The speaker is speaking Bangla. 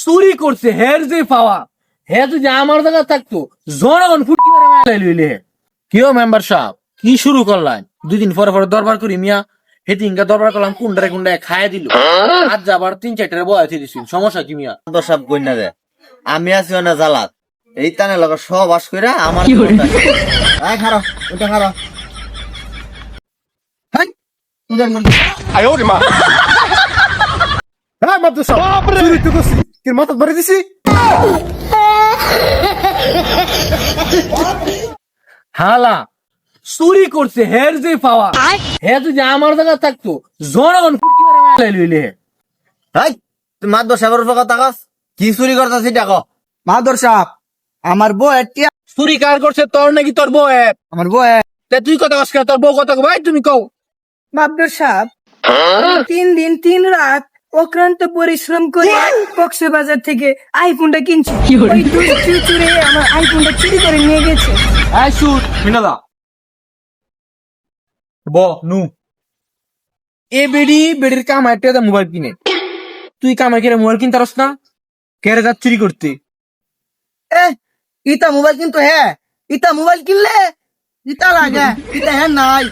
চুরি করছে হের যে পাওয়া হে যদি আমার জায়গা থাকতো জনগণ ফুটকি মেরে মেলাই লইলে। কিও মেম্বার সাহেব কি শুরু করলেন? 2 দিন পরে পরে দরবার করি মিয়া, হেতিনকা দরবার করলাম কুন্ডারে কুন্ডায় খাইয়া দিল। আজ যাবার 3-4টারে বয়াতে দিছি, সমস্যা কি মিয়া? দশাব কইনা দে আমি আছি না জালাত এই তানে লগা সব আস কইরা আমার এই খারাপ ওটা খারাপ হাই উদার মন হ্যাঁ মাত্র সব চুরি তো করছি কি মাথা ভরে দিছি। হালা চুরি করছে হের যে পাওয়া হে যদি আমার জায়গা থাকতো জনগণ ফুটকি মেরে মেলাই লইলে। হাই তুই মাত দশাবের উপর কথা কস কি চুরি করতাছিস ডাকো মাদর সাহেব আমার বউ এটিয়া চুরি কার করছে? তোর নাকি তোর বউ? আমার বউ তা তুই কথা কস কেন? তোর বউ কথা ভাই তুমি কও। মাবদুর সাহেব 3 দিন 3 রাত অক্লান্ত পরিশ্রম করে কক্সবাজার থেকে আইফোনটা কিনছি। ওই দুষ্টু চুরে আমার আইফোনটা চুরি করে নিয়ে গেছে। এই শুট মিনাদা ব নু এ বেড়ির কামাই টেদা মোবাইল কিনে, তুই কামাই করে মোবাইল কিনতে পারস না? কেরে যা চুরি করতে? এ ইতা মোবাইল কিন্তু হ্যাঁ ইতা মোবাইল কিনলে ইতা লাগে ইতা হ্যাঁ নাই